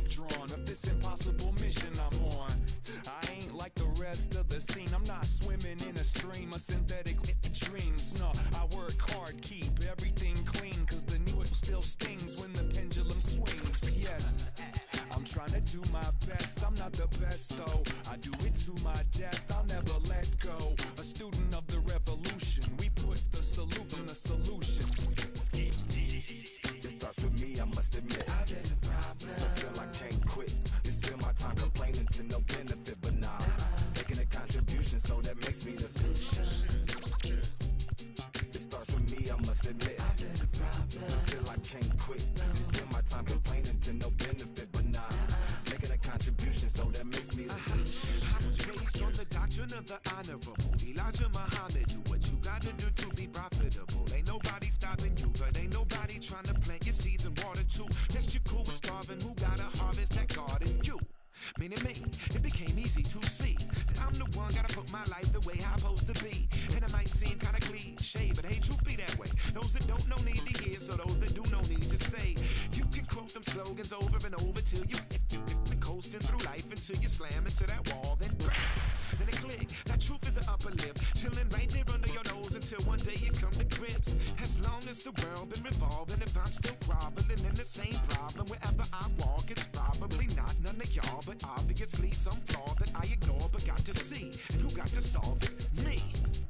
I've drawn of this impossible mission I'm on. I ain't like the rest of the scene. I'm not swimming in a stream of synthetic dreams. No, I work hard, keep everything clean, cause the needle still stings when the pendulum swings. Yes, I'm trying to do my best. I'm not the best though. I do it to my death. I'll never let go. A student of the revolution. We put the salute in the solution. It starts with me, I must admit. I've been a problem, but still I can't quit. You spend my time complaining to no benefit, but nah, making a contribution, so that makes me the solution. It starts with me, I must admit. I've been a problem, but still I can't quit. You spend my time complaining to no benefit, but nah, making a contribution, so that makes me the solution. I was raised on the doctrine of the honorable Elijah Muhammad. Do what you gotta do to be profitable. Ain't nobody stopping you, but ain't nobody trying to plant your seeds and water too. That's you cool with starving. Who gotta harvest that garden? You. Meaning me, it became easy to see that I'm the one gotta put my life the way I'm supposed to be. And it might seem kinda cliche, but hey, truth be that way. Those that don't know need to hear, so those that do know need to say. You can quote them slogans over and over till you coasting through life until you slam into that wall, then then it click. That truth is an upper lip, chilling right there under your nose until one day you come to grips. As long as the world been revolving, if I'm still groveling in the same problem wherever I walk, it's probably not none of y'all, but obviously some flaw that I ignore but got to see. And who got to solve it? Me,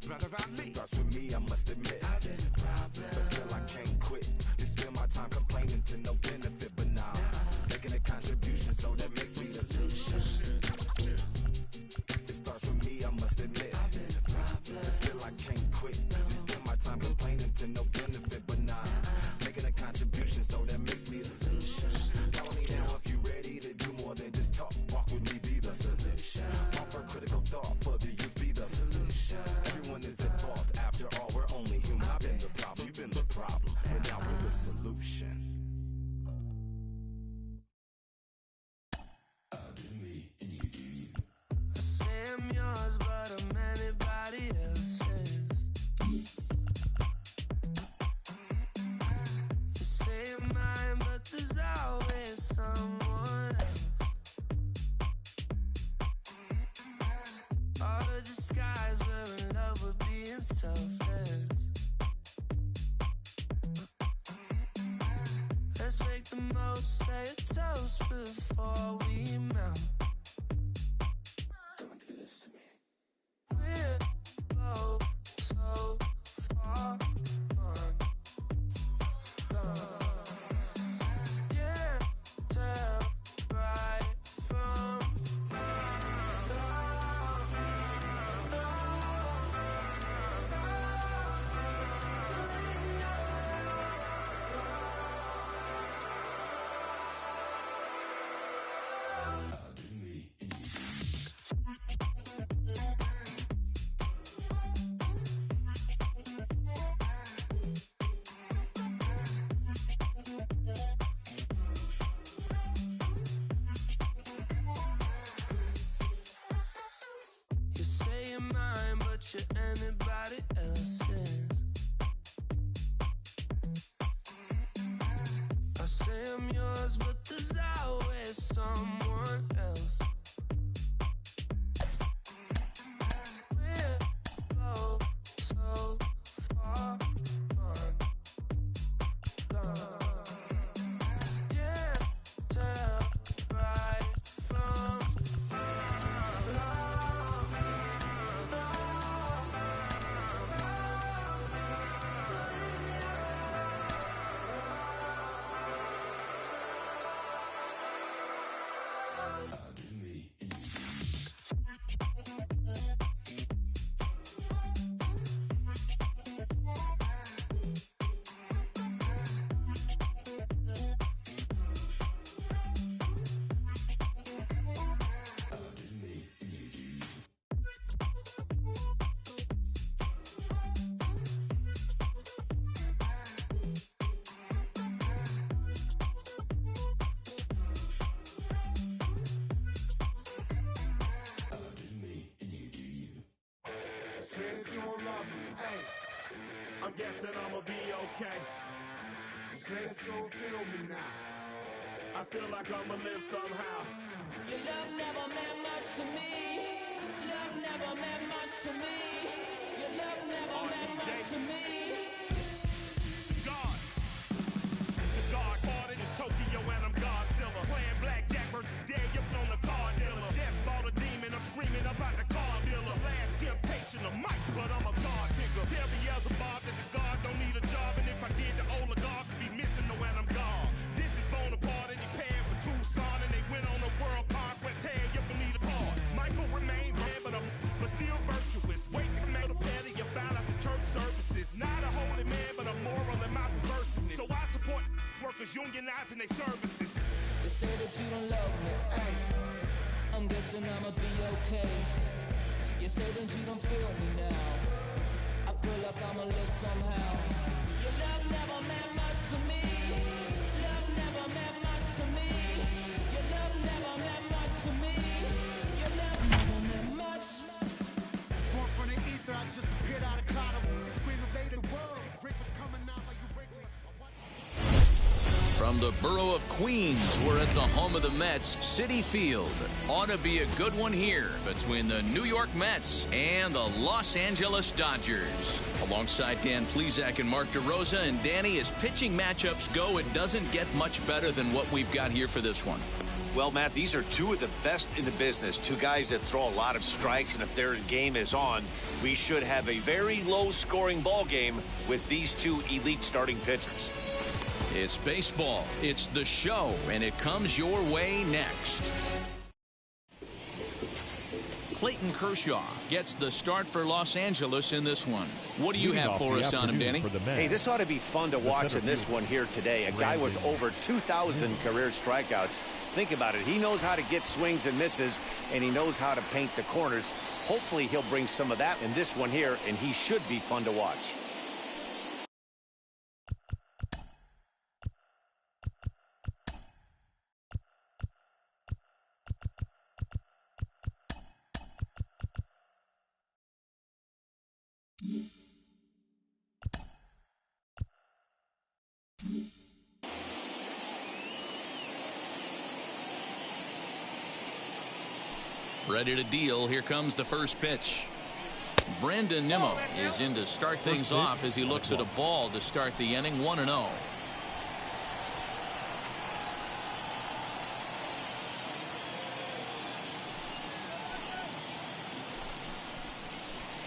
Brother Ali. It starts with me, I must admit. I've been a problem, but still I can't quit. You spend my time complaining to no benefit, but nah, making a contribution, so that makes me the solution. It starts with me, I must admit. I've been a problem, but still I can't quit. You spend my time complaining to no benefit, but nah, making a contribution, so that makes me the solution. Follow me now if you ready to do more than just talk. Walk with me, be the solution. Offer critical thought for the youth, be the solution. Everyone is at fault, after all, we're only human. I've been the problem, you've been the problem, but now we're the solution. I'm yours, but I'm anybody else's. You say you're mine, but there's always someone else. All the disguise, we're in love with being selfless. Let's make the most, say a toast before we melt. We're both so far gone. Yeah, tell right from you say you're mine, but you're anybody else's. I say I'm yours, but there's always someone else. We're both so far gone. Yeah, tell right from Since you don't love me, hey, I'm guessing I'ma be okay. Since you don't feel me now, I feel like I'ma live somehow. Your love never meant much to me. Love never meant much to me. Your love never meant much to me. God. The God parted is Tokyo and I'm Godzilla. Playing blackjack versus Daniel on the card dealer. Just bought a demon, I'm screaming about the car dealer. Last temptation of Mike, but I'm a God figure. Tell Beelzebub that the God don't need a job, and if I did, the oligarchs would be missing the when I'm gone. This is Bonaparte and he paired with Tucson, and they went on a world conquest. Tear you from need apart. Michael remained dead, but still virtuous. Wait to make a petty, you found out the church services. Not a holy man, but a moral in my perverseness. So I support workers unionizing their services. They say that you don't love me. I'm guessing I'ma be okay. You say that you don't feel me now. I feel like I'ma live somehow. Your love never meant much to me. Love never meant much to me. Your love never meant much to me. Your love never meant much. Born from the ether, I just appeared out of cloud. Scream invaded the world. Drink was coming out like you Wrigley. From the borough of Queens, we're at the home of the Mets, Citi Field. Ought to be a good one here between the New York Mets and the Los Angeles Dodgers. Alongside Dan Plesac and Mark DeRosa, and Danny, as pitching matchups go, it doesn't get much better than what we've got here for this one. Well, Matt, these are two of the best in the business. Two guys that throw a lot of strikes, and if their game is on, we should have a very low-scoring ball game with these two elite starting pitchers. It's baseball, it's the show, and it comes your way next. Clayton Kershaw gets the start for Los Angeles in this one. What do you have for us on him, Danny? Hey, this ought to be fun to watch in this one here today. A guy with over 2,000 career strikeouts. Think about it. He knows how to get swings and misses, and he knows how to paint the corners. Hopefully, he'll bring some of that in this one here, and he should be fun to watch. Ready to deal. Here comes the first pitch. Brandon Nimmo is in to start things off as he looks at a ball to start the inning. 1-0.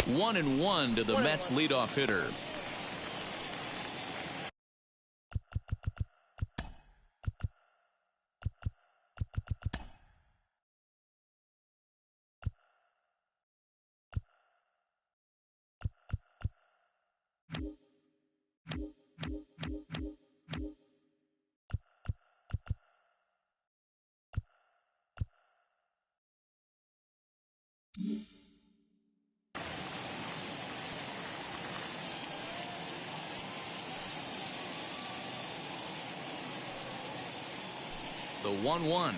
1-1 to the Mets leadoff hitter. The 1-1.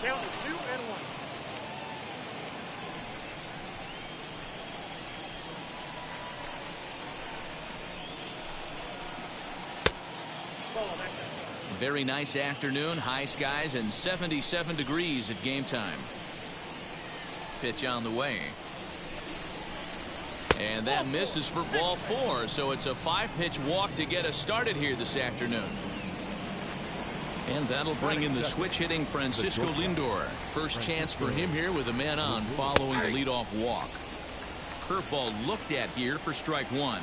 Count is 2-1. Very nice afternoon, high skies and 77 degrees at game time. Pitch on the way. And that misses for ball 4, so it's a 5-pitch walk to get us started here this afternoon. And that'll bring in the switch-hitting Francisco Lindor. First chance for him here with a man on following the leadoff walk. Curveball looked at here for strike 1.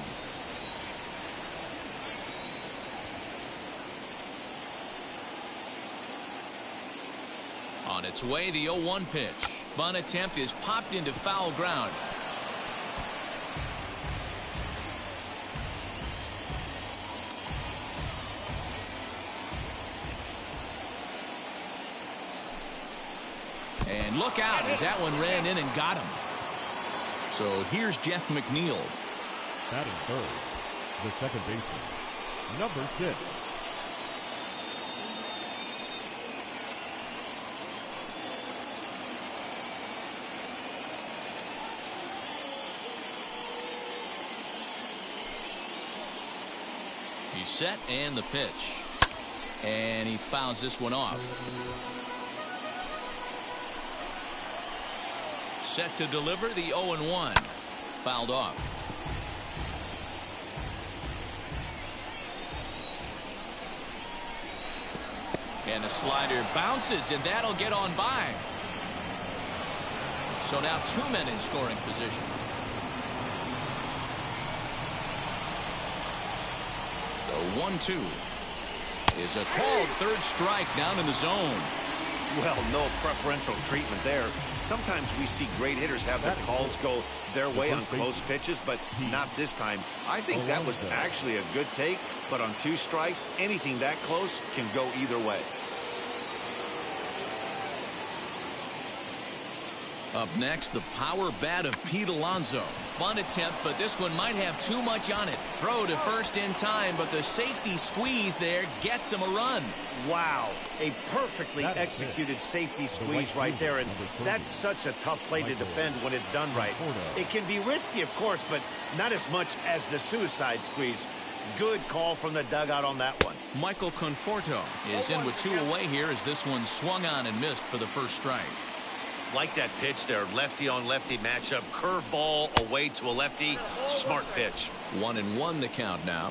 On its way, the 0-1 pitch. Bunt attempt is popped into foul ground. And look out as that one ran in and got him. So here's Jeff McNeil. Batting third, the second baseman, number 6. He's set and the pitch. And he fouls this one off. Set to deliver the 0-1. Fouled off. And a slider bounces, and that'll get on by. So now 2 men in scoring position. The 1-2 is a called third strike down in the zone. Well, no preferential treatment there. Sometimes we see great hitters have their calls go their way on close pitches, but not this time. I think that was actually a good take, but on 2 strikes, anything that close can go either way. Up next, the power bat of Pete Alonso. Bunt attempt, but this one might have too much on it. Throw to first in time, but the safety squeeze there gets him a run. Wow, a perfectly executed safety squeeze right there, and that's such a tough play to defend when it's done right. It can be risky, of course, but not as much as the suicide squeeze. Good call from the dugout on that one. Michael Conforto is in with 2 away here as this one swung on and missed for the first strike. Like that pitch there, lefty on lefty matchup, curveball away to a lefty, smart pitch. 1-1 the count now.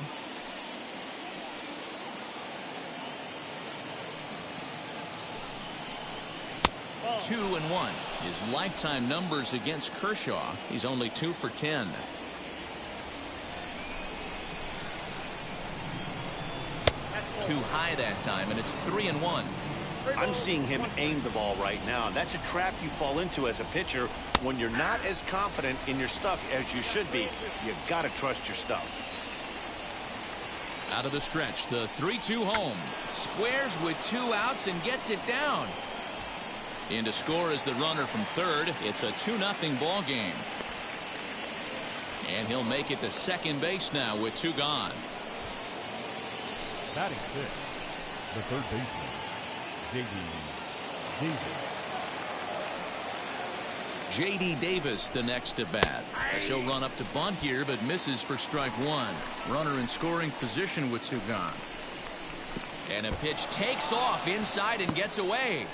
Two and 1. His lifetime numbers against Kershaw. He's only 2 for 10. Too high that time, and it's 3-1. I'm seeing him aim the ball right now. That's a trap you fall into as a pitcher when you're not as confident in your stuff as you should be. You've got to trust your stuff. Out of the stretch, the 3-2 home. Squares with 2 outs and gets it down. In to score is the runner from third. It's a 2-0 ball game. And he'll make it to second base now with 2 gone. Batting 6, the third baseman, J.D. Davis the next to bat. As he'll run up to bunt here, but misses for strike 1. Runner in scoring position with 2 gone. And a pitch takes off inside and gets away.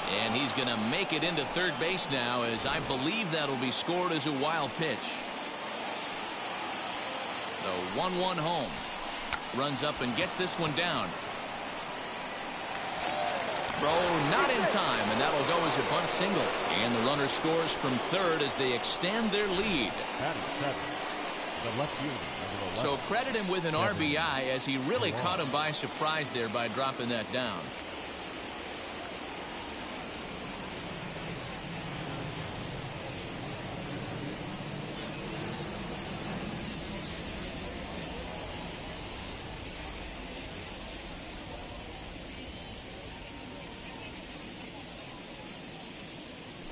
And he's going to make it into third base now, as I believe that'll be scored as a wild pitch. The 1-1 home. Runs up and gets this one down. Throw not in time, and that'll go as a bunt single. And the runner scores from third as they extend their lead. The left fielder, so credit him with an RBI, as he really caught him by surprise there by dropping that down.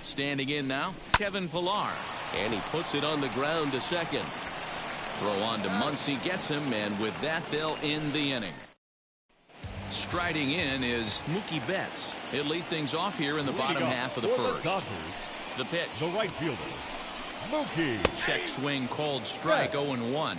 Standing in now, Kevin Pillar. And he puts it on the ground to second. Throw on to Muncy, gets him, and with that, they'll end the inning. Striding in is Mookie Betts. He'll lead things off here in the bottom half of the first. The pitch. The right fielder, Mookie. Check swing called strike, 0-1.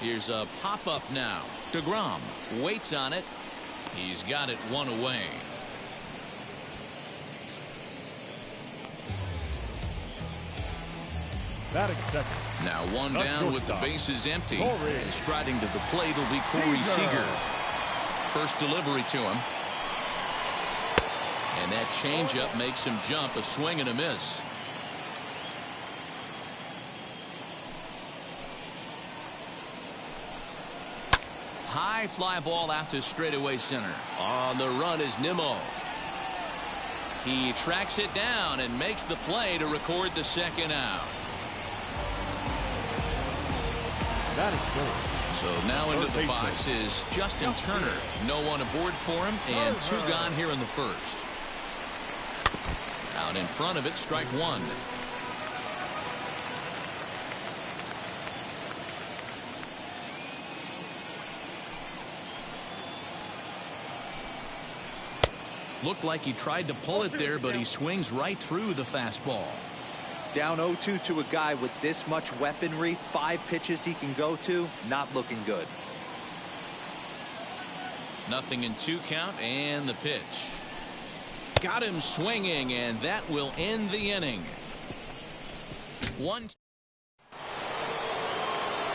Here's a pop-up now. DeGrom waits on it. He's got it 1 away. Batting second. Now 1 down with the bases empty. And striding to the plate will be Corey Seager. First delivery to him. And that changeup makes him jump. A swing and a miss. High fly ball out to straightaway center. On the run is Nimmo. He tracks it down and makes the play to record the second out. That is good. So now into the box is Justin Turner. No one aboard for him, and 2 gone here in the first. Out in front of it, strike 1. Looked like he tried to pull it there, but he swings right through the fastball. Down 0-2 to a guy with this much weaponry, 5 pitches he can go to, not looking good. 0-2 count, and the pitch. Got him swinging, and that will end the inning. 1.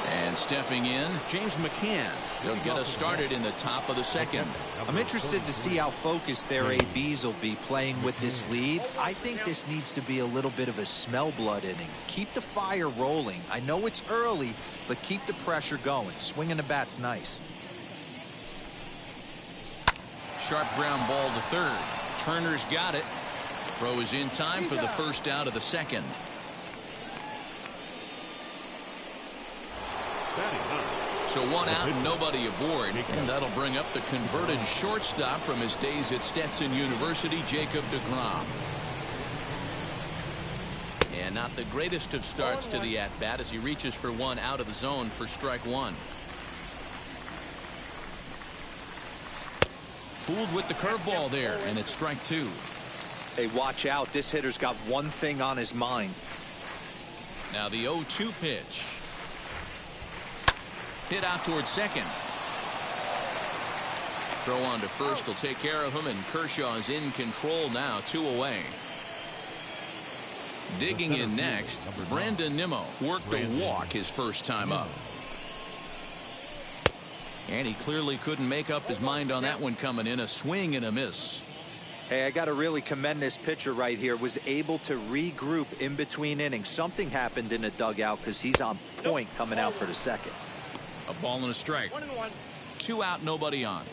And stepping in, James McCann. He'll get us started in the top of the second. I'm interested to see how focused their ABs will be playing with this lead. I think this needs to be a little bit of a smell blood inning. Keep the fire rolling. I know it's early, but keep the pressure going. Swinging the bat's nice. Sharp ground ball to third. Turner's got it. Throw is in time for the first out of the second. So 1 out and nobody aboard, and that'll bring up the converted shortstop from his days at Stetson University, Jacob deGrom. And not the greatest of starts to the at-bat as he reaches for 1 out of the zone for strike 1. Fooled with the curveball there, and it's strike 2. Hey, watch out. This hitter's got one thing on his mind. Now the 0-2 pitch. Hit out towards second. Throw on to first will take care of him, and Kershaw is in control now, 2 away. Digging in next, Brandon Nimmo worked a walk his first time up. And he clearly couldn't make up his mind on that one coming in. A swing and a miss. Hey, I got to really commend this pitcher right here. Was able to regroup in between innings. Something happened in the dugout because he's on point coming out for the second. A ball and a strike. 2 out, nobody on.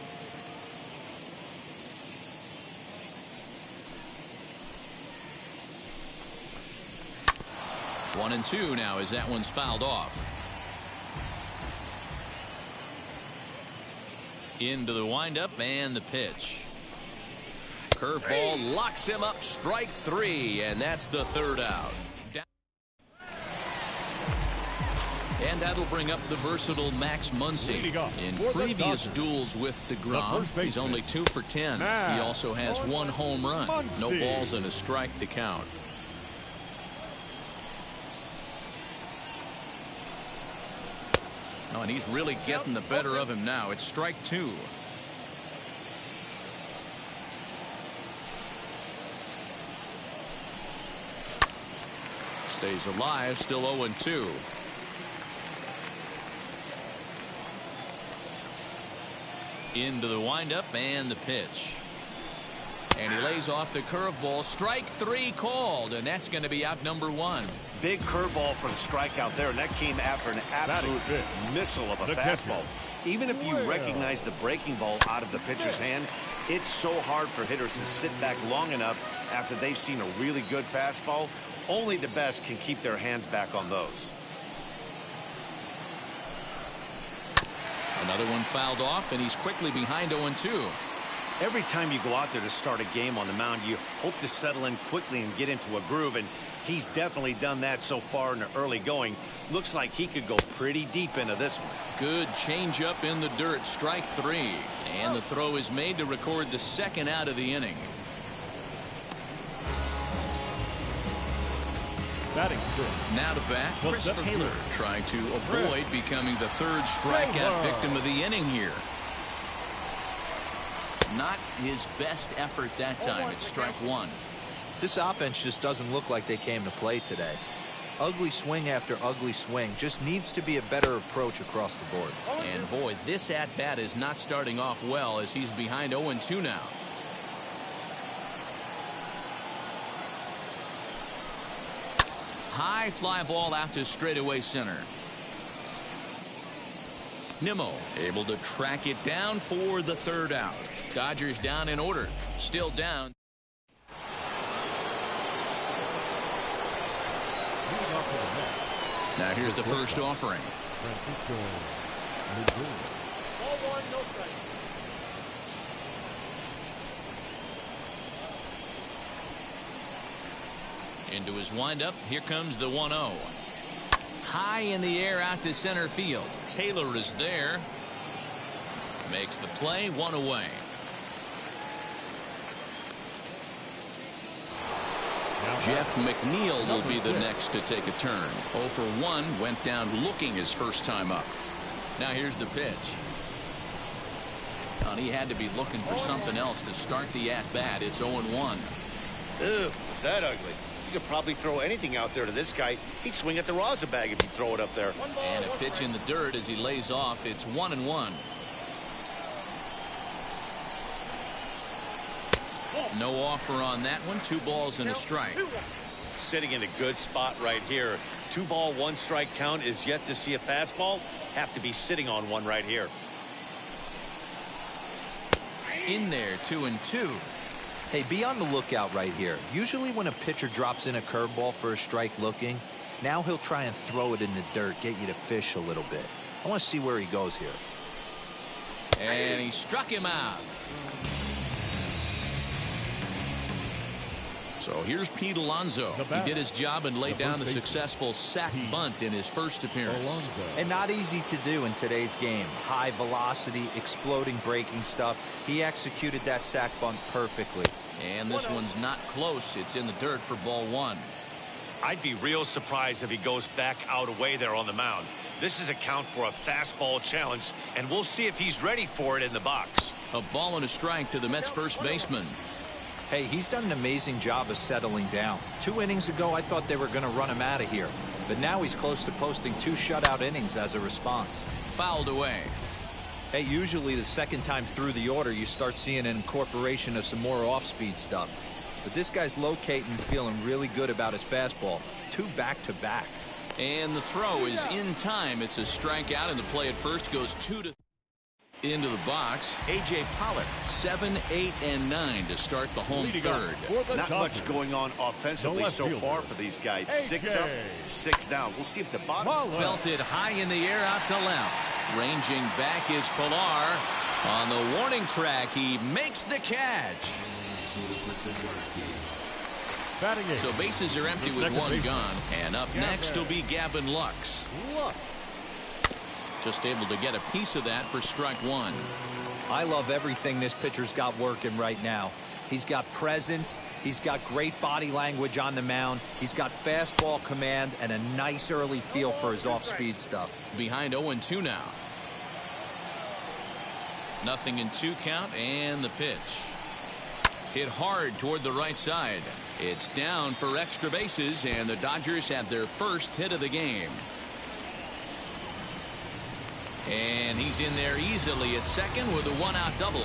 One and 2 now as that one's fouled off. Into the windup and the pitch. Curveball locks him up, strike 3, and that's the 3rd out. And that'll bring up the versatile Max Muncy. In previous duels with deGrom, he's only 2 for 10. He also has 1 home run. No balls and a strike to count. Oh, and he's really getting the better of him now. It's strike 2. Stays alive, still 0-2. Into the windup and the pitch. And he lays off the curveball. Strike 3 called, and that's going to be out number 1. Big curveball for the strikeout there, and that came after an absolute missile of a fastball. Even if you recognize the breaking ball out of the pitcher's hand, it's so hard for hitters to sit back long enough after they've seen a really good fastball. Only the best can keep their hands back on those. Another one fouled off, and he's quickly behind 0-2. Every time you go out there to start a game on the mound, you hope to settle in quickly and get into a groove, and he's definitely done that so far in the early going. Looks like he could go pretty deep into this one. Good changeup in the dirt, strike 3. And the throw is made to record the 2nd out of the inning. Batting 6. Now to bat, Chris Taylor trying to avoid becoming the 3rd strikeout victim of the inning here. Not his best effort that time. It's strike 1. This offense just doesn't look like they came to play today. Ugly swing after ugly swing. Just needs to be a better approach across the board. And boy, this at-bat is not starting off well as he's behind 0-2 now. High fly ball out to straightaway center. Nimmo able to track it down for the 3rd out. Dodgers down in order. Still down. Now here's the first offering. Francisco Lindor. Ball 1, no strike. Into his windup. Here comes the 1-0. High in the air out to center field. Taylor is there. Makes the play, 1 away. Jeff McNeil will be the next to take a turn. 0 for 1, went down looking his first time up. Now here's the pitch. And he had to be looking for something else to start the at-bat. It's 0-1. Ew, is that ugly? You could probably throw anything out there to this guy. He'd swing at the rosin bag if you throw it up there. And a pitch in the dirt as he lays off. It's 1-1. No offer on that one. 2 balls and a strike. Sitting in a good spot right here. 2 ball, 1 strike count is yet to see a fastball. Have to be sitting on one right here. In there, 2-2. Hey, be on the lookout right here. Usually when a pitcher drops in a curveball for a strike looking, now he'll try and throw it in the dirt, get you to fish a little bit. I want to see where he goes here. And he struck him out. So here's Pete Alonso. He did his job and laid down the successful sac bunt in his first appearance. And not easy to do in today's game. High velocity, exploding breaking stuff. He executed that sac bunt perfectly. And this one's not close. It's in the dirt for ball 1. I'd be real surprised if he goes back out away there on the mound. This is a count for a fastball challenge, and we'll see if he's ready for it in the box. A ball and a strike to the Mets first baseman. Hey, he's done an amazing job of settling down. 2 innings ago, I thought they were going to run him out of here. But now he's close to posting 2 shutout innings as a response. Fouled away. Hey, usually the second time through the order, you start seeing an incorporation of some more off-speed stuff. But this guy's locating and feeling really good about his fastball. 2 back-to-back. And the throw is in time. It's a strikeout, and the play at first goes 2-3. Into the box, A.J. Pollock, 7, 8, and 9 to start the home third. Not much going on offensively so far for these guys. 6 up, 6 down. We'll see if the bottom. Belted high in the air out to left. Ranging back is Pilar. On the warning track, he makes the catch. So bases are empty with 1 gone. And up next will be Gavin Lux. Just able to get a piece of that for strike 1. I love everything this pitcher's got working right now. He's got presence. He's got great body language on the mound. He's got fastball command and a nice early feel for his off-speed stuff. Behind 0-2 now. Nothing in 2 count, and the pitch. Hit hard toward the right side. It's down for extra bases, and the Dodgers have their first hit of the game. And he's in there easily at second with a 1-out double.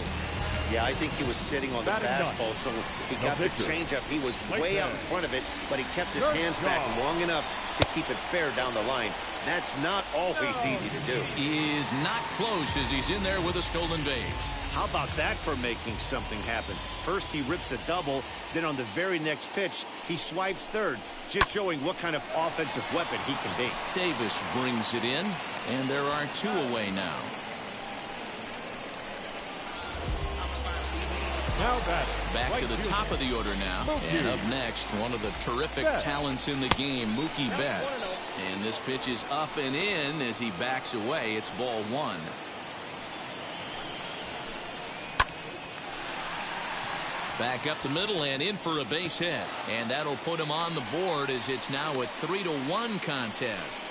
Yeah, I think he was sitting on the fastball, so he got the changeup. He was way out in front of it, but he kept his hands back long enough to keep it fair down the line. That's not always easy to do. He is not close as he's in there with a stolen base. How about that for making something happen? First he rips a double, then on the very next pitch he swipes third, just showing what kind of offensive weapon he can be. Davis brings it in, and there are 2 away now. Back to the top of the order now. And up next, one of the terrific talents in the game, Mookie Betts. And this pitch is up and in as he backs away. It's ball 1. Back up the middle and in for a base hit. And that'll put him on the board as it's now a 3-1 contest.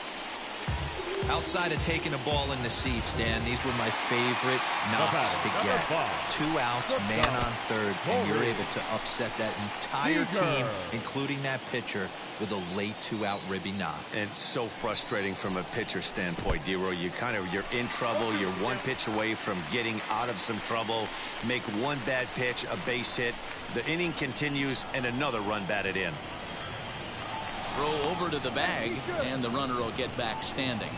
Outside of taking a ball in the seats, Dan, these were my favorite knocks to get. 2 outs, man on third, and you're able to upset that entire team, including that pitcher, with a late 2-out ribby knock. And so frustrating from a pitcher standpoint, D-Roy. You're in trouble. You're 1 pitch away from getting out of some trouble. Make 1 bad pitch, a base hit. The inning continues, and another run batted in. Throw over to the bag, and the runner will get back standing.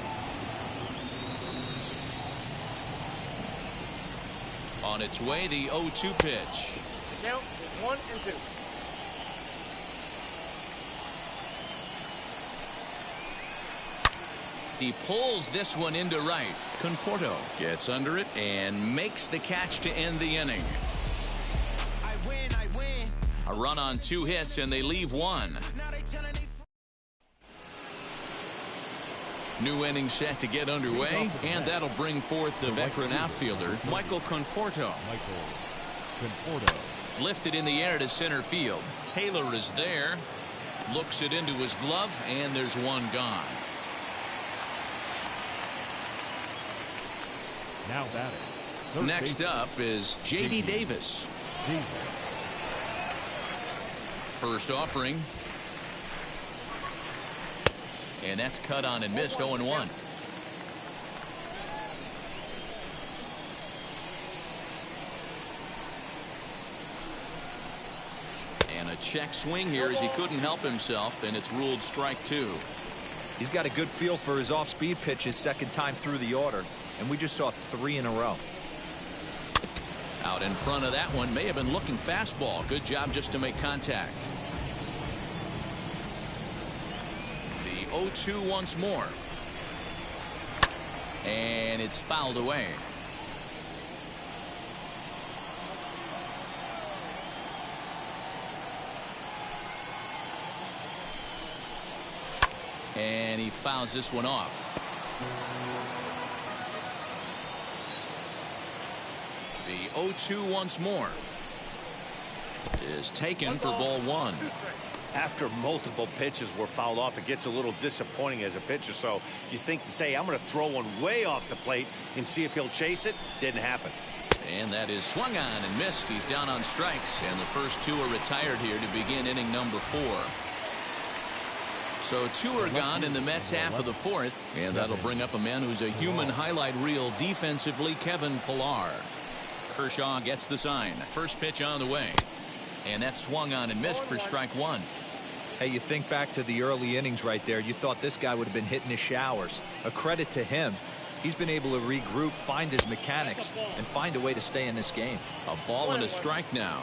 On its way, the 0-2 pitch. The count is 1 and 2. He pulls this one into right. Conforto gets under it and makes the catch to end the inning. A run on 2 hits, and they leave 1. New inning set to get underway, and that'll bring forth the veteran outfielder, Michael Conforto. Lifted in the air to center field. Taylor is there. Looks it into his glove, and there's one gone. Now batting. Next up is J.D. Davis. First offering. And that's cut on and missed. 0-1. And a check swing here as he couldn't help himself, and it's ruled strike 2. He's got a good feel for his off-speed pitches second time through the order, and we just saw 3 in a row. Out in front of that one, may have been looking fastball. Good job just to make contact. The 0-2 once more. And it's fouled away. And he fouls this one off. The 0-2 once more is taken for ball 1. After multiple pitches were fouled off, it gets a little disappointing as a pitcher. So you think to say, I'm going to throw one way off the plate and see if he'll chase it. Didn't happen. And that is swung on and missed. He's down on strikes, and the first 2 are retired here to begin inning number 4. So 2 are gone in the Mets half of the 4th, and that'll bring up a man who's a human highlight reel defensively, Kevin Pillar. Kershaw gets the sign. First pitch on the way. And that swung on and missed for strike 1. Hey, you think back to the early innings right there. You thought this guy would have been hitting his showers. A credit to him. He's been able to regroup, find his mechanics, and find a way to stay in this game. A ball and a strike now.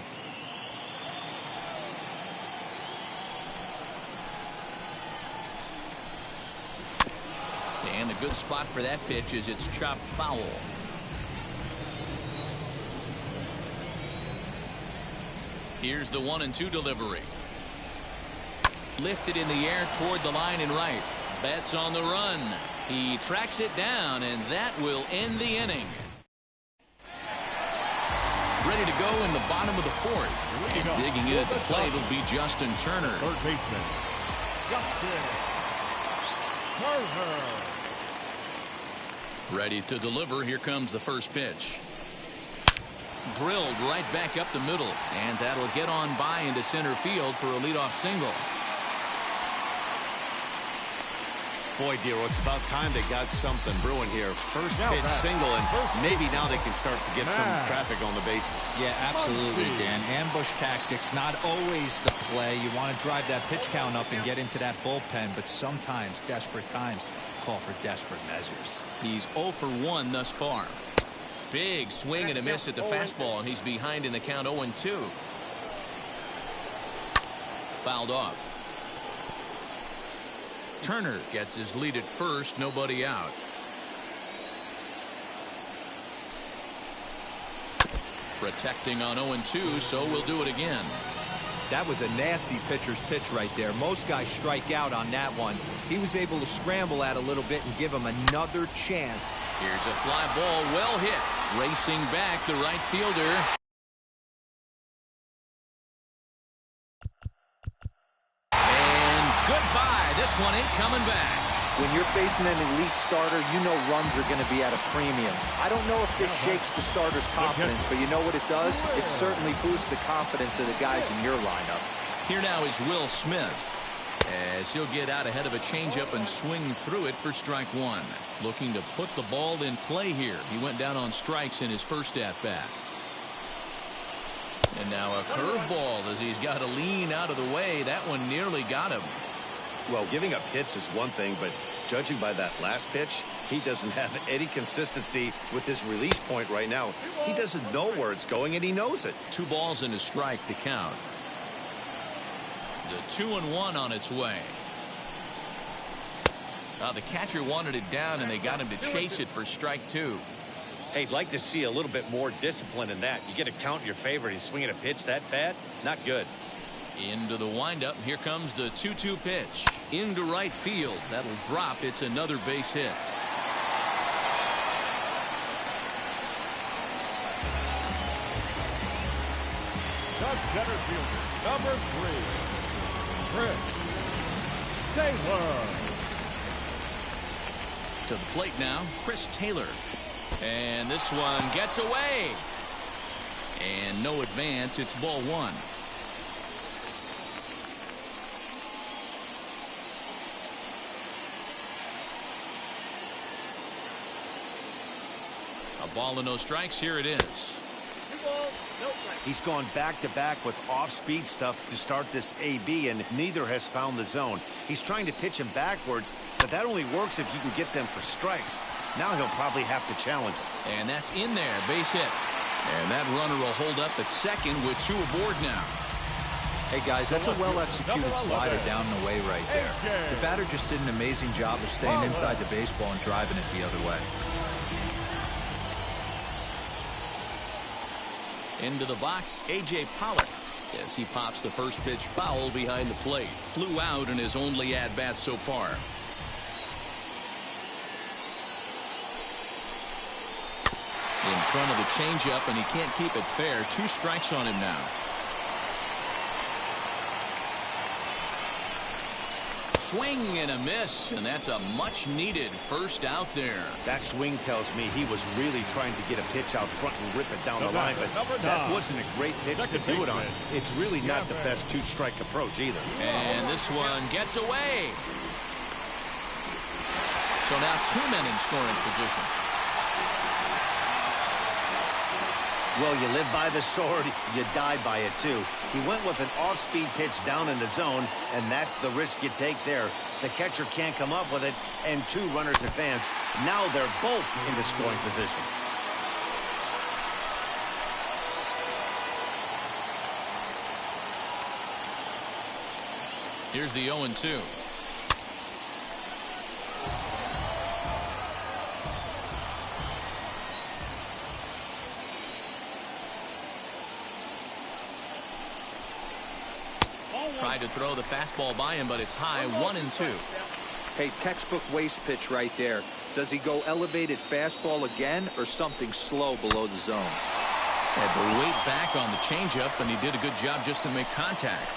And a good spot for that pitch is it's chopped foul. Here's the 1-2 delivery. Lifted in the air toward the line and right. Betts on the run. He tracks it down, and that will end the inning. Ready to go in the bottom of the 4th. And digging in at the plate will be Justin Turner. Third baseman, Justin Turner. Ready to deliver. Here comes the first pitch. Drilled right back up the middle, and that'll get on by into center field for a leadoff single. Boy, Dero, it's about time they got something brewing here. First pitch single, and maybe now they can start to get some traffic on the bases. Yeah, absolutely, Dan. Ambush tactics, not always the play. You want to drive that pitch count up and get into that bullpen, but sometimes desperate times call for desperate measures. He's 0 for 1 thus far. Big swing and a miss at the fastball, and he's behind in the count 0-2. Fouled off. Turner gets his lead at first, nobody out. Protecting on 0-2, so we'll do it again. That was a nasty pitcher's pitch right there. Most guys strike out on that one. He was able to scramble at a little bit and give him another chance. Here's a fly ball, well hit. Racing back, the right fielder. And goodbye. This one ain't coming back. When you're facing an elite starter, you know runs are going to be at a premium. I don't know if this shakes the starter's confidence, but you know what it does? It certainly boosts the confidence of the guys in your lineup. Here now is Will Smith, as he'll get out ahead of a changeup and swing through it for strike 1. Looking to put the ball in play here. He went down on strikes in his first at-bat. And now a curveball as he's got to lean out of the way. That one nearly got him. Well, giving up hits is one thing, but judging by that last pitch, he doesn't have any consistency with his release point right now. He doesn't know where it's going, and he knows it. 2 balls and a strike to count. The 2-1 on its way. The catcher wanted it down, and they got him to chase it for strike 2. Hey, I'd like to see a little bit more discipline in that. You get a count in your favor, and he's swinging a pitch that bad? Not good. Into the windup. Here comes the 2-2 pitch. Into right field. That'll drop. It's another base hit. The center fielder, number 3, Chris Taylor. To the plate now, Chris Taylor. And this one gets away. And no advance. It's ball one. A ball and no strikes. Here it is. 2 balls, no strikes. He's gone back-to-back with off-speed stuff to start this AB, and neither has found the zone. He's trying to pitch him backwards, but that only works if you can get them for strikes. Now he'll probably have to challenge him. And that's in there. Base hit. And that runner will hold up at second with 2 aboard now. Hey, guys, that's a well-executed slider down and away right there. The batter just did an amazing job of staying inside the baseball and driving it the other way. Into the box, A.J. Pollock, as he pops the first pitch foul behind the plate. Flew out in his only at-bat so far. In front of the changeup, and he can't keep it fair. 2 strikes on him now. Swing and a miss, and that's a much-needed first out there. That swing tells me he was really trying to get a pitch out front and rip it down the line, but that wasn't a great pitch to do it on. It's really not the best 2-strike approach either. And this one gets away. So now 2 men in scoring position. Well, you live by the sword, you die by it too. He went with an off-speed pitch down in the zone, and that's the risk you take there. The catcher can't come up with it, and 2 runners advance. Now they're both in the scoring position. Here's the 0-2. Tried to throw the fastball by him, but it's high. 1-2. Hey, textbook waste pitch right there. Does he go elevated fastball again or something slow below the zone? Had to wait back on the changeup, and he did a good job just to make contact.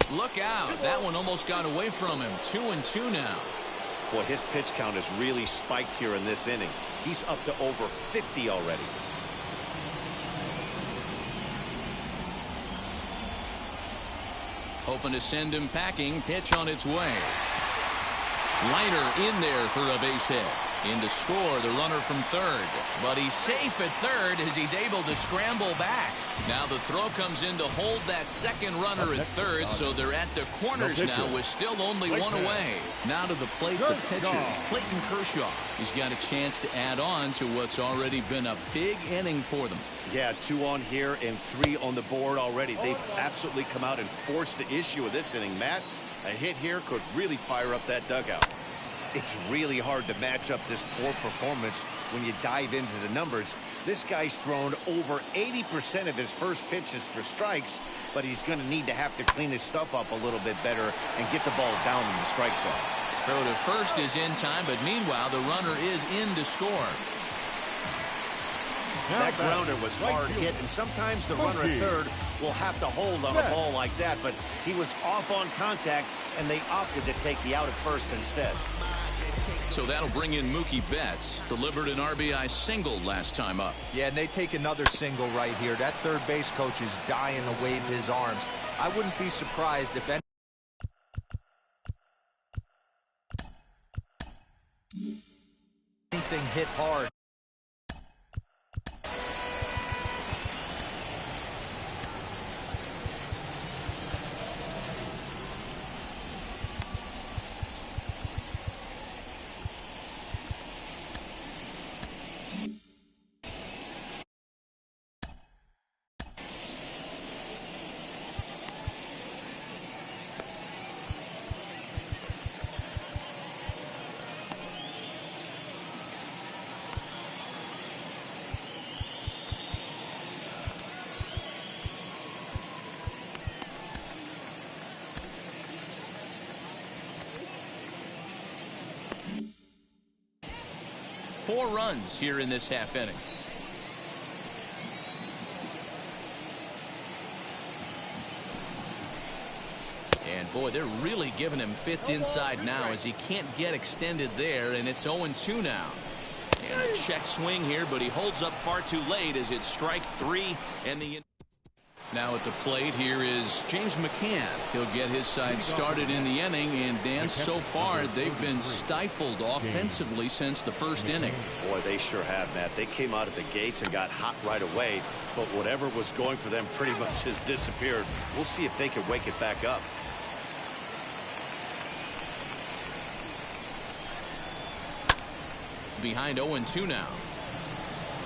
Look out. That one almost got away from him. 2-2 now. Boy, his pitch count has really spiked here in this inning. He's up to over 50 already. Hoping to send him packing. Pitch on its way. Liner in there for a base hit. In to score the runner from third. But he's safe at third as he's able to scramble back. Now the throw comes in to hold that second runner at third, so they're at the corners now with still only 1 away. Now to the plate, the pitcher, Clayton Kershaw. He's got a chance to add on to what's already been a big inning for them. Yeah, 2 on here and 3 on the board already. They've absolutely come out and forced the issue of this inning. Matt, a hit here could really fire up that dugout. It's really hard to match up this poor performance when you dive into the numbers. This guy's thrown over 80% of his first pitches for strikes, but he's going to need to have to clean his stuff up a little bit better and get the ball down in the strike zone. Throw to first is in time, but meanwhile the runner is in to score. That grounder was hard hit, and sometimes the runner at third will have to hold on a ball like that, but he was off on contact, and they opted to take the out at first instead. So that'll bring in Mookie Betts. Delivered an RBI single last time up. Yeah, and they take another single right here. That third base coach is dying to wave his arms. I wouldn't be surprised if anything hit hard. 4 runs here in this half inning. And boy, they're really giving him fits inside now as he can't get extended there, and it's 0-2 now. And a check swing here, but he holds up far too late as it's strike 3. And now at the plate here is James McCann. He'll get his side started in the inning, and Dan, so far they've been stifled offensively since the first inning. Boy, they sure have, Matt. They came out of the gates and got hot right away, but whatever was going for them pretty much has disappeared. We'll see if they can wake it back up. Behind 0-2 now.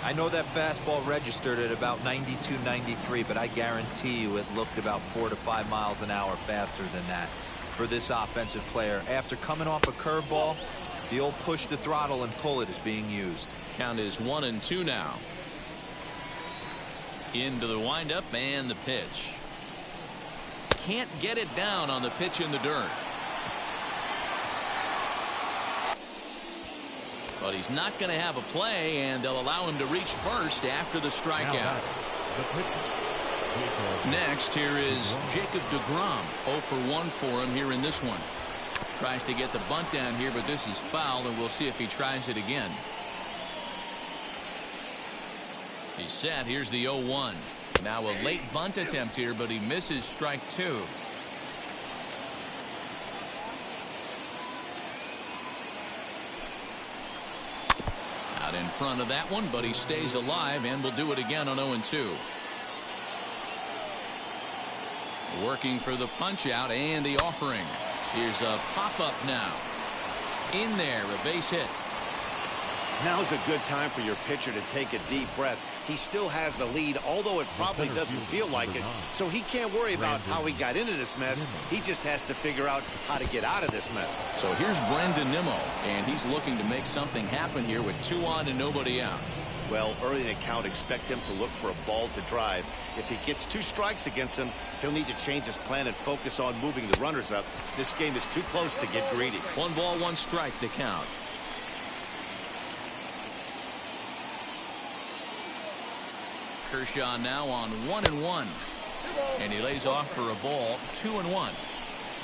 I know that fastball registered at about 92, 93, but I guarantee you it looked about 4 to 5 miles an hour faster than that for this offensive player. After coming off a curveball, the old push the throttle and pull it is being used. Count is 1-2 now. Into the windup and the pitch. Can't get it down on the pitch in the dirt. But he's not going to have a play, and they'll allow him to reach first after the strikeout. Next, here is Jacob deGrom. 0 for 1 for him here in this one. Tries to get the bunt down here, but this is foul, and we'll see if he tries it again. He's set. Here's the 0-1. Now a late bunt attempt here, but he misses strike 2. Out in front of that one, but he stays alive and will do it again on 0-2. Working for the punch out and the offering. Here's a pop-up now. In there, a base hit. Now's a good time for your pitcher to take a deep breath. He still has the lead, although it probably doesn't feel like it. So he can't worry about how he got into this mess. He just has to figure out how to get out of this mess. So here's Brandon Nimmo, and he's looking to make something happen here with 2 on and nobody out. Well, early in the count, expect him to look for a ball to drive. If he gets 2 strikes against him, he'll need to change his plan and focus on moving the runners up. This game is too close to get greedy. 1 ball, 1 strike to count. Kershaw now on 1-1, and he lays off for a ball. 2-1.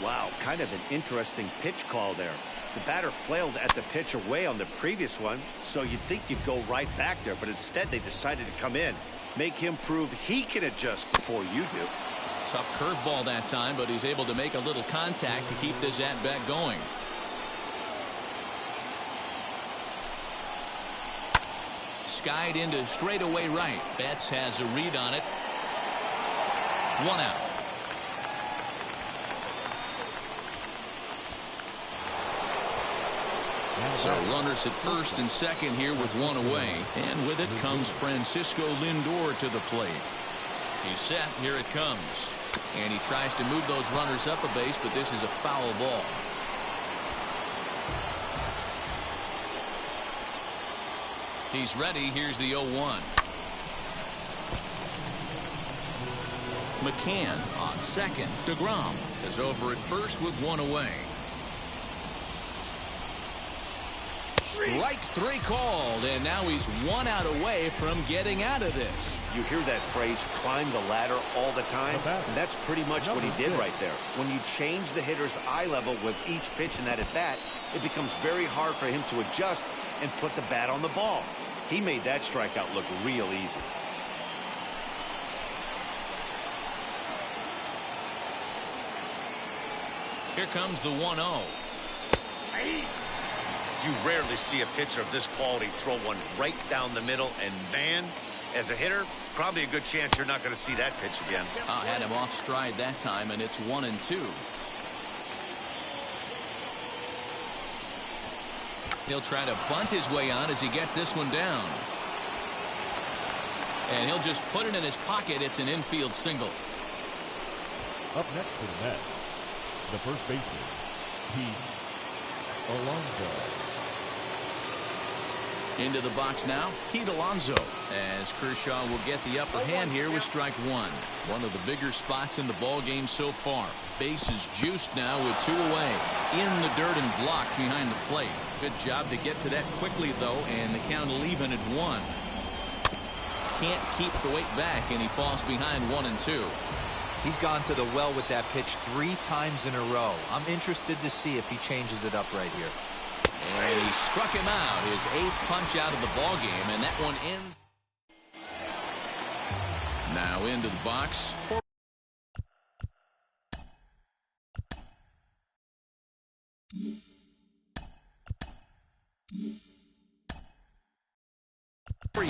Wow, kind of an interesting pitch call there. The batter flailed at the pitch away on the previous one, so you'd think you'd go right back there, but instead they decided to come in, make him prove he can adjust before you do. Tough curveball that time, but he's able to make a little contact to keep this at-bat going. Skied into straightaway right. Betts has a read on it. 1 out. So runners at first and second here with 1 away. And with it comes Francisco Lindor to the plate. He's set. Here it comes. And he tries to move those runners up a base, but this is a foul ball. He's ready. Here's the 0-1. McCann on second. deGrom is over at first with 1 away. Strike 3 called, and now he's 1 out away from getting out of this. You hear that phrase, climb the ladder, all the time? And that's pretty much what he did right there. When you change the hitter's eye level with each pitch in that at-bat, it becomes very hard for him to adjust and put the bat on the ball. He made that strikeout look real easy. Here comes the 1-0. You rarely see a pitcher of this quality throw one right down the middle, and man, as a hitter, probably a good chance you're not going to see that pitch again. Had him off stride that time, and it's 1-2. He'll try to bunt his way on as he gets this one down. And he'll just put it in his pocket. It's an infield single. Up next for the Mets, the first baseman, Pete Alonso. Into the box now, Pete Alonso, as Kershaw will get the upper hand here with strike one. One of the bigger spots in the ball game so far. Base is juiced now with 2 away. In the dirt and blocked behind the plate. Good job to get to that quickly, though, and the count will even at 1. Can't keep the weight back, and he falls behind 1-2. He's gone to the well with that pitch 3 times in a row. I'm interested to see if he changes it up right here. And he struck him out, his 8th punch out of the ball game, and that one ends. Now into the box.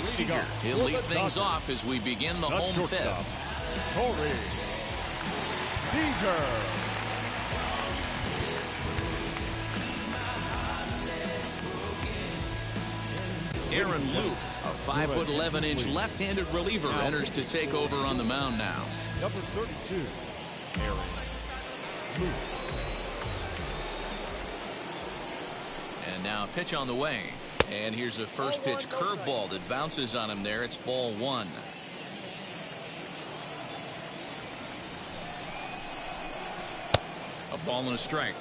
Seager. He'll lead things off as we begin the home fifth. Corey Seager. Aaron Loup, a 5'11" left-handed reliever, enters to take over on the mound now. Number 32, Aaron Loup. And now a pitch on the way. And here's a first pitch curveball that bounces on him there. It's ball 1. A ball and a strike.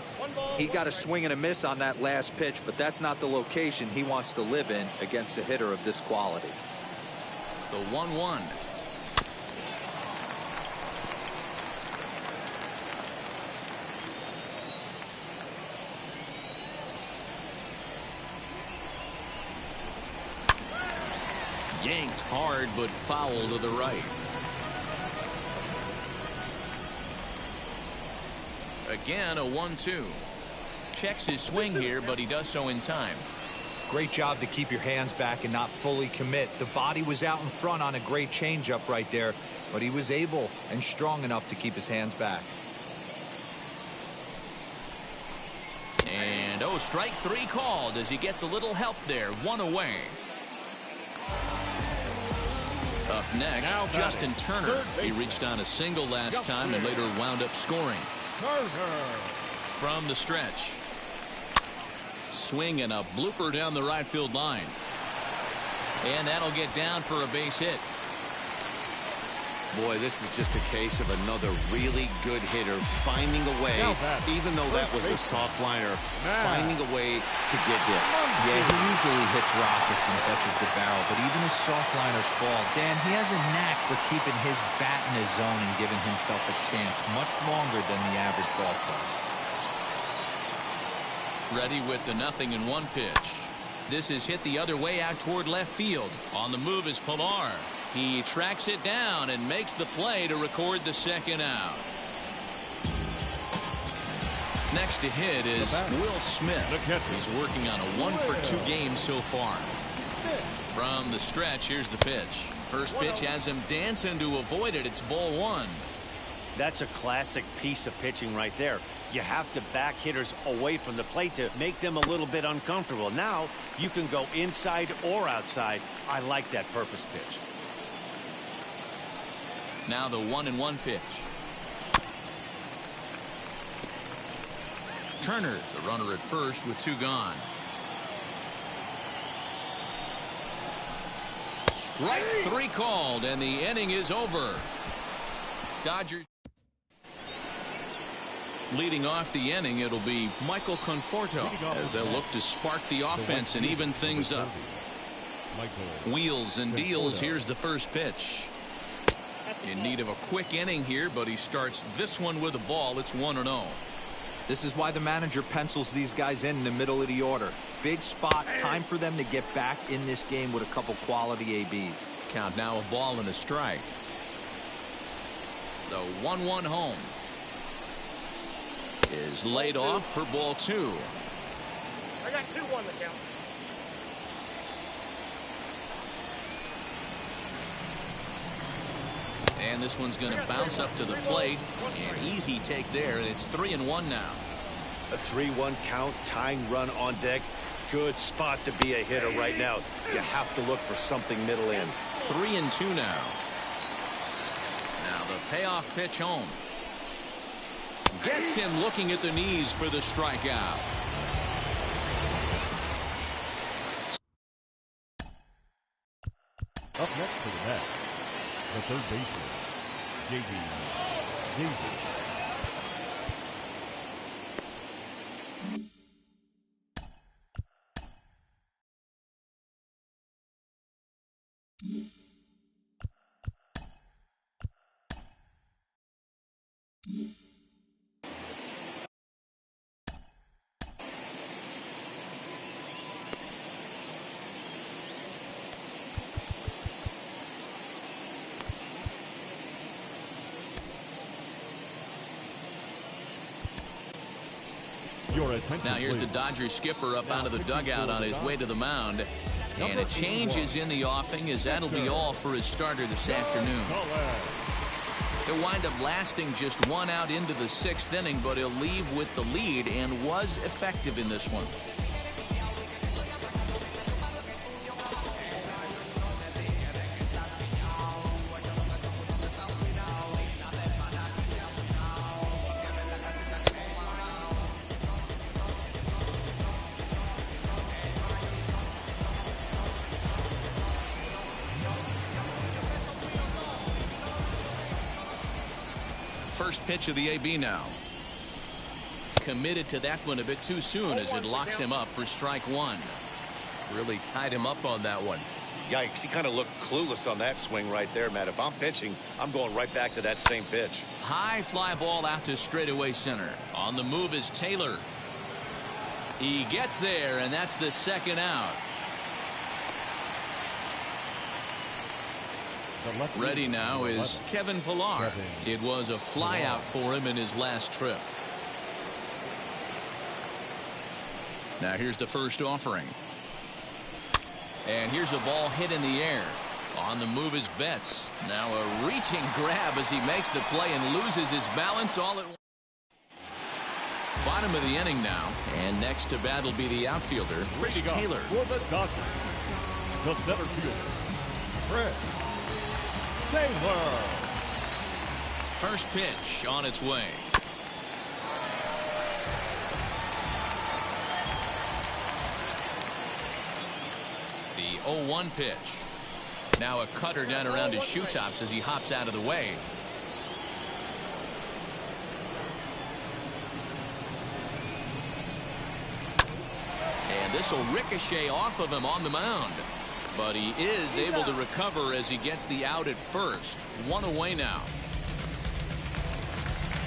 He got a swing and a miss on that last pitch, but that's not the location he wants to live in against a hitter of this quality. The 1-1. Yanked hard, but foul to the right. Again, a 1-2. Checks his swing here, but he does so in time. Great job to keep your hands back and not fully commit. The body was out in front on a great changeup right there, but he was able and strong enough to keep his hands back. And strike 3 called as he gets a little help there. 1 away. Up next, Justin Turner. He reached on a single last time and later wound up scoring. From the stretch. Swing and a blooper down the right field line. And that'll get down for a base hit. Boy, this is just a case of another really good hitter finding a way, even though that was a soft liner, finding a way to get hits. Yeah, he usually hits rockets and touches the barrel, but even his soft liners fall. Dan, he has a knack for keeping his bat in his zone and giving himself a chance much longer than the average ball player. Ready with the 0-1 pitch. This is hit the other way out toward left field. On the move is Pilar. He tracks it down and makes the play to record the second out. Next to hit is Will Smith. He's working on a 1-for-2 game so far. From the stretch, here's the pitch. First pitch has him dancing to avoid it. It's ball 1. That's a classic piece of pitching right there. You have to back hitters away from the plate to make them a little bit uncomfortable. Now you can go inside or outside. I like that purpose pitch. Now the 1-1 pitch. Turner, the runner at first with 2 gone. Strike 3 called, and the inning is over. Dodgers. Leading off the inning, it'll be Michael Conforto as they'll look to spark the offense and even things up. Wheels and deals. Here's the first pitch. In need of a quick inning here, but he starts this one with a ball. It's 1-0. This is why the manager pencils these guys in the middle of the order. Big spot, time for them to get back in this game with a couple quality ABs. Count now, a ball and a strike. The 1-1 home is laid off for ball 2. I got 2-1 the count. And this one's going to bounce up to the plate. An easy take there, and it's 3-1 now. A 3-1 count, tying run on deck. Good spot to be a hitter right now. You have to look for something middle in. 3-2 now. Now the payoff pitch home. Gets him looking at the knees for the strikeout. Up next for the Mets, the third baseman, J.D. Davis. Now here's the Dodgers skipper up out of the dugout on his way to the mound. And a change is in the offing, as that'll be all for his starter this afternoon. He'll wind up lasting just one out into the sixth inning, but he'll leave with the lead and was effective in this one. First pitch of the AB now. Committed to that one a bit too soon as it locks him up for strike one. Really tied him up on that one. Yikes, he kind of looked clueless on that swing right there, Matt. If I'm pitching, I'm going right back to that same pitch. High fly ball out to straightaway center. On the move is Taylor. He gets there, and that's the second out. Ready now is Kevin Pillar. It was a fly out for him in his last trip. Now here's the first offering. And here's a ball hit in the air. On the move is Betts. Now a reaching grab as he makes the play and loses his balance all at once. Bottom of the inning now. And next to bat will be the outfielder, Chris Taylor. For the Dodgers, the center fielder, Chris Taylor. First pitch on its way. The 0-1 pitch. Now a cutter down around his shoe tops as he hops out of the way. And this will ricochet off of him on the mound. But he is able to recover as he gets the out at first. One away now.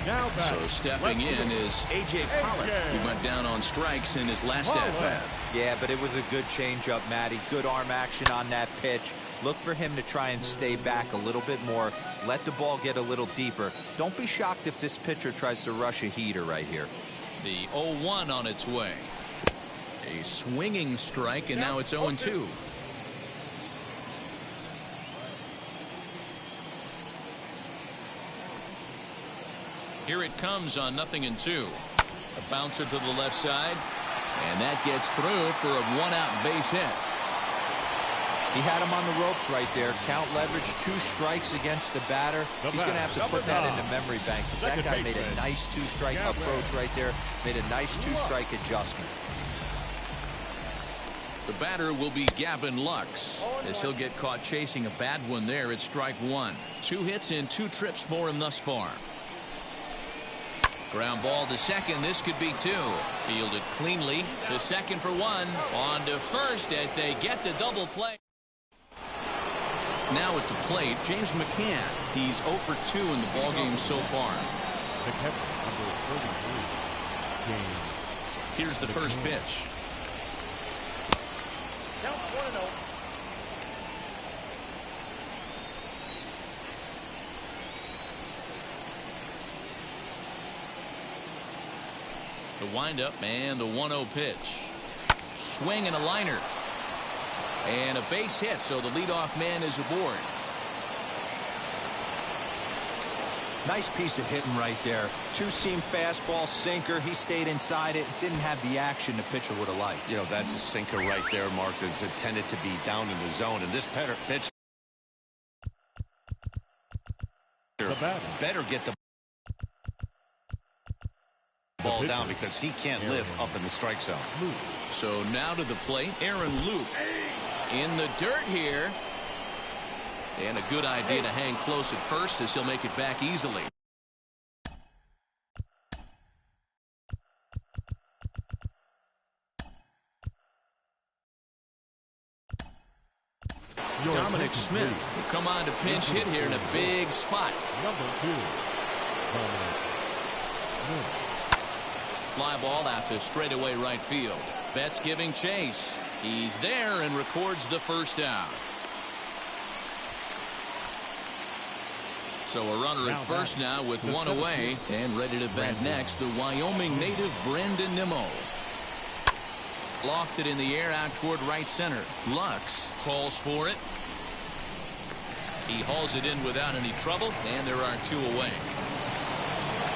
So stepping in is A.J. Pollock, who went down on strikes in his last at-bat. Yeah, but it was a good changeup, Matty. Good arm action on that pitch. Look for him to try and stay back a little bit more. Let the ball get a little deeper. Don't be shocked if this pitcher tries to rush a heater right here. The 0-1 on its way. A swinging strike, and now it's 0-2. Here it comes on 0-2. A bouncer to the left side, and that gets through for a one-out base hit. He had him on the ropes right there. Count leverage, 2 strikes against the batter. He's going to have to put that in the memory bank. That guy made a nice 2-strike approach right there. Made a nice 2-strike adjustment. The batter will be Gavin Lux, as he'll get caught chasing a bad one there at strike one. 2 hits in 2 trips for him thus far. Ground ball to second. This could be 2. Fielded cleanly to second for 1. On to first as they get the double play. Now at the plate, James McCann. He's 0 for 2 in the ballgame so far. The catcher, number 33, James. Here's the first pitch. Count 1-0. The windup and the 1-0 pitch. Swing and a liner. And a base hit, so the leadoff man is aboard. Nice piece of hitting right there. 2-seam fastball, sinker. He stayed inside it. Didn't have the action the pitcher would have liked. You know, that's a sinker right there, Mark, that's intended to be down in the zone. And this pitch better get the ball down because he can't live up in the strike zone. So now to the plate, Aaron Loup. In the dirt here. And a good idea to hang close at first as he'll make it back easily. Dominic Smith will come on to pinch hit here in a big spot. Number 2, Dominic Smith. Fly ball out to straightaway right field. Betts giving chase. He's there and records the first out. So a runner at first now with one away, and ready to bat next, the Wyoming native Brandon Nimmo. Lofted in the air out toward right center. Lux calls for it. He hauls it in without any trouble, and there are 2 away.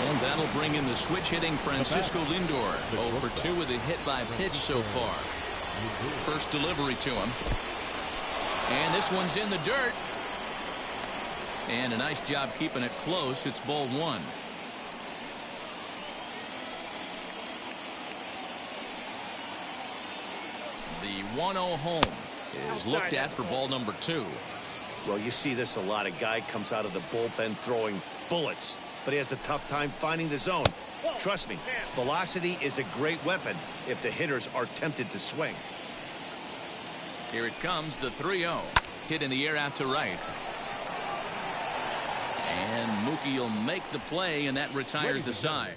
And that'll bring in the switch hitting Francisco Lindor. 0 for 2 with a hit by pitch so far. First delivery to him. And this one's in the dirt. And a nice job keeping it close. It's ball 1. The 1-0 home is looked at for ball number 2. Well, you see this a lot. A guy comes out of the bullpen throwing bullets, but he has a tough time finding the zone. Trust me, velocity is a great weapon if the hitters are tempted to swing. Here it comes, the 3-0. Hit in the air out to right. And Mookie will make the play, and that retires the side.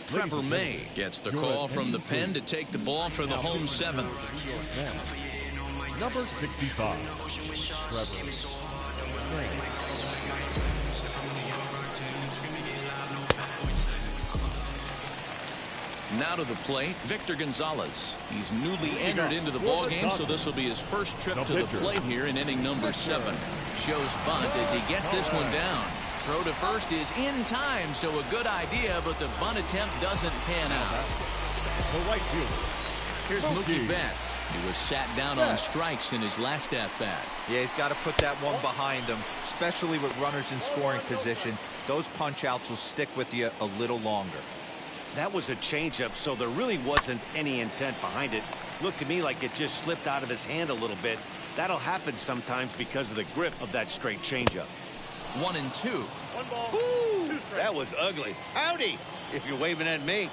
Trevor May gets the call from the pen to take the ball for the home 7th. Number 65, Trevor May. Now to the plate, Victor Gonzalez. He's newly entered into the ballgame, so this will be his first trip to the plate here in inning number 7. Shows bunt as he gets this one down. Throw to first is in time, so a good idea, but the bunt attempt doesn't pan out. The right fielder. Here's Mookie Betts. He was sat down on strikes in his last at-bat. Yeah, he's got to put that one behind him, especially with runners in scoring position. Those punch-outs will stick with you a little longer. That was a changeup, so there really wasn't any intent behind it. Looked to me like it just slipped out of his hand a little bit. That'll happen sometimes because of the grip of that straight changeup. 1-2. Ooh, that was ugly. Howdy, if you're waving at me.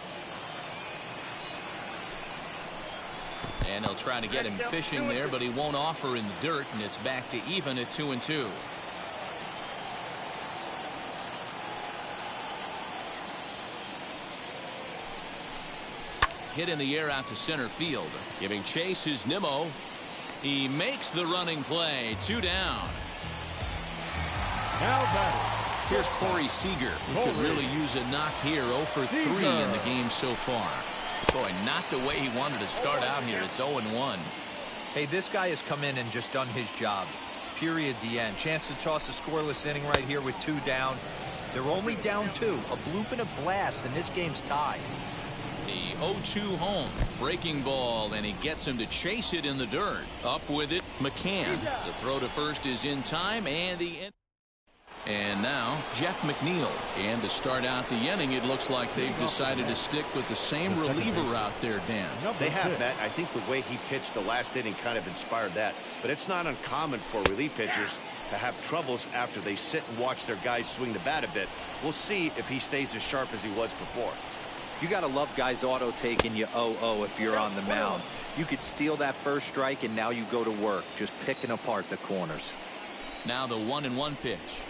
And they'll try to get him fishing there, but he won't offer in the dirt, and it's back to even at 2-2. Hit in the air out to center field. Giving chase is Nimmo. He makes the running play. 2 down. Now batting. Here's Corey Seager, who could really use a knock here. 0 for 3 in the game so far. Boy, not the way he wanted to start out here. It's 0-1. Hey, this guy has come in and just done his job. Period. The end. Chance to toss a scoreless inning right here with 2 down. They're only down 2. A bloop and a blast, and this game's tied. The 0-2 home. Breaking ball, and he gets him to chase it in the dirt. Up with it, McCann. The throw to first is in time, and the end. And now, Jeff McNeil. And to start out the inning, it looks like they've decided to stick with the same reliever out there, Dan. They have, Matt. I think the way he pitched the last inning kind of inspired that. But it's not uncommon for relief pitchers to have troubles after they sit and watch their guys swing the bat a bit. We'll see if he stays as sharp as he was before. You got to love guys auto taking you 0-0 if you're on the mound. You could steal that first strike, and now you go to work, just picking apart the corners. Now the 1-1 pitch.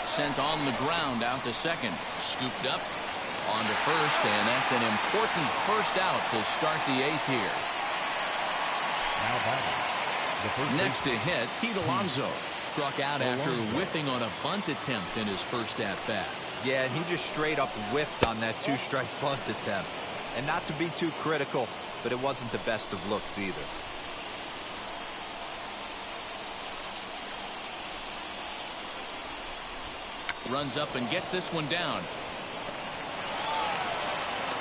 Sent on the ground out to second. Scooped up on to first, and that's an important first out to start the 8th here. Now batting. Next to hit, Pete Alonso struck out after whiffing on a bunt attempt in his first at-bat. Yeah, and he just straight up whiffed on that 2-strike bunt attempt. And not to be too critical, but it wasn't the best of looks either. Runs up and gets this one down.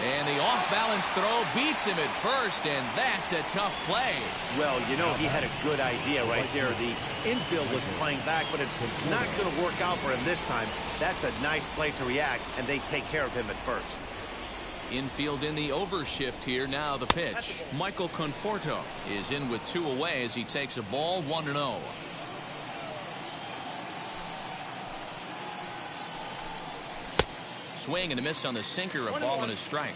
And the off-balance throw beats him at first, and that's a tough play. Well, you know, he had a good idea right there. The infield was playing back, but it's not going to work out for him this time. That's a nice play to react, and they take care of him at first. Infield in the overshift here. Now the pitch. Michael Conforto is in with 2 away as he takes a ball 1-0. Swing and a miss on the sinker, a ball and a strike.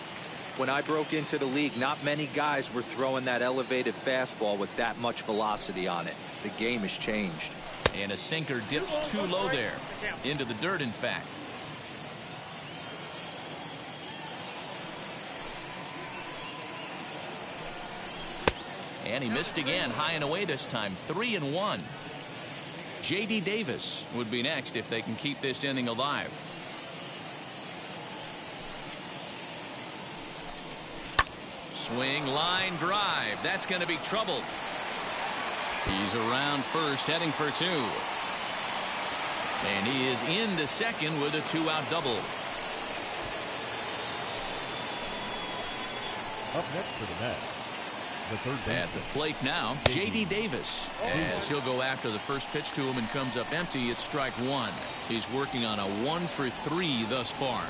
When I broke into the league, not many guys were throwing that elevated fastball with that much velocity on it. The game has changed. And a sinker dips too low there. Into the dirt, in fact. And he missed again, high and away this time, 3-1. J.D. Davis would be next if they can keep this inning alive. Swing, line, drive. That's going to be trouble. He's around first, heading for 2. And he is into second with a 2-out double. Up next for the Mets, the third baseman. At the plate now, J.D. Davis. As he'll go after the first pitch to him and comes up empty, it's strike 1. He's working on a 1-for-3 thus far.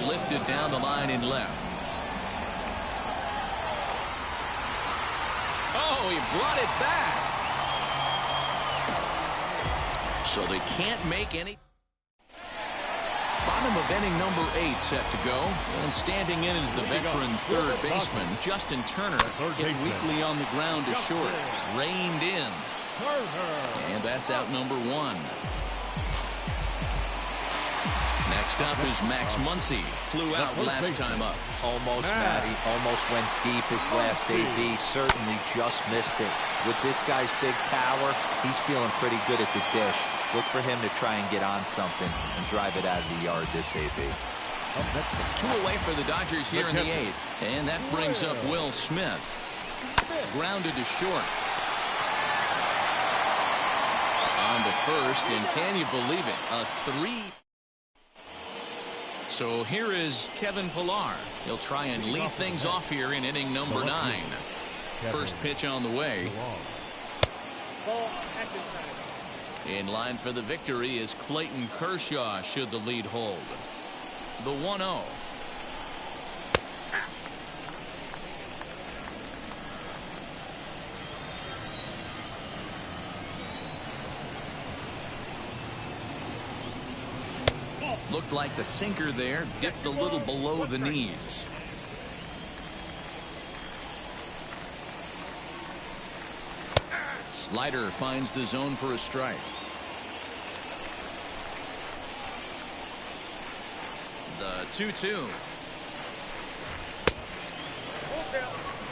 Lifted down the line in left. Oh, he brought it back. So they can't make any. Bottom of inning number 8 set to go. And standing in is the veteran third baseman, Justin Turner. Hit weakly on the ground to short. Reined in. And that's out number 1. Next up is Max Muncy. Flew out last time up. Almost, Matty. Almost went deep his last AB. Certainly just missed it. With this guy's big power, he's feeling pretty good at the dish. Look for him to try and get on something and drive it out of the yard this AB. 2 away for the Dodgers here in the 8th. And that brings up Will Smith. Grounded to short. On to first, and can you believe it? A 3. So here is Kevin Pillar. He'll try and lead things off here in inning number 9. First pitch on the way. In line for the victory is Clayton Kershaw should the lead hold. The 1-0. Looked like the sinker there dipped a little below the knees. Slider finds the zone for a strike. The 2-2.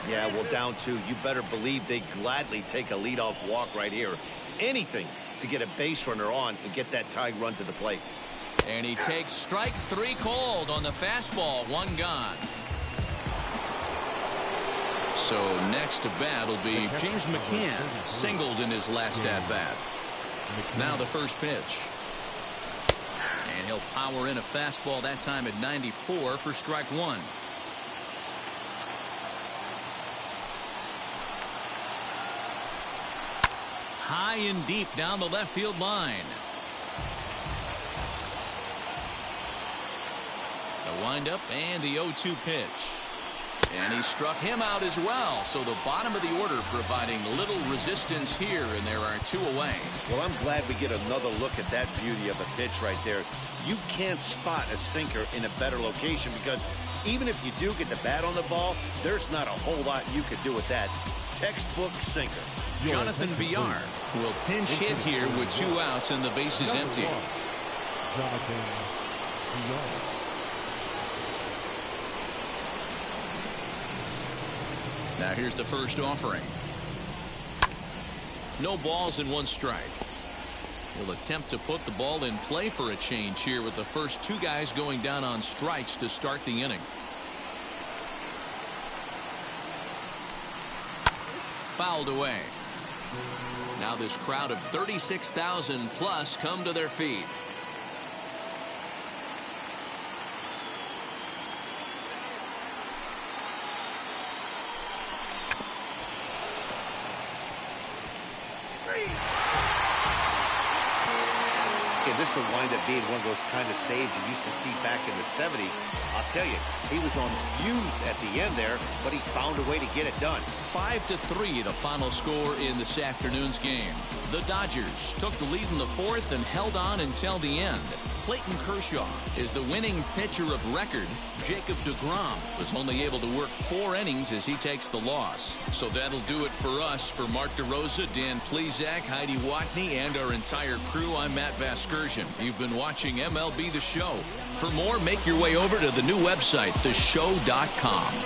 Yeah, well, down 2. You better believe they gladly take a leadoff walk right here. Anything to get a base runner on and get that tying run to the plate. And he takes strike 3 cold on the fastball. 1 gone. So next to bat will be James McCann, singled in his last at-bat. Now the first pitch. And he'll power in a fastball that time at 94 for strike 1. High and deep down the left field line. The windup and the 0-2 pitch. And he struck him out as well. So the bottom of the order providing little resistance here, and there are 2 away. Well, I'm glad we get another look at that beauty of a pitch right there. You can't spot a sinker in a better location because even if you do get the bat on the ball, there's not a whole lot you can do with that. Textbook sinker. Jonathan Villar will pinch hit here with 2 outs and the bases empty. Jonathan Villar. Now here's the first offering. No balls and 1 strike. He'll attempt to put the ball in play for a change here with the first 2 guys going down on strikes to start the inning. Fouled away. Now this crowd of 36,000 plus come to their feet. thinking this will wind up being one of those kind of saves you used to see back in the 70s. I'll tell you, he was on fumes at the end there, but he found a way to get it done. 5-3, the final score in this afternoon's game. The Dodgers took the lead in the fourth and held on until the end. Clayton Kershaw is the winning pitcher of record. Jacob deGrom was only able to work 4 innings as he takes the loss. So that'll do it for us. For Mark DeRosa, Dan Plesac, Heidi Watney, and our entire crew, I'm Matt Vasgersian. You've been watching MLB The Show. For more, make your way over to the new website, theshow.com.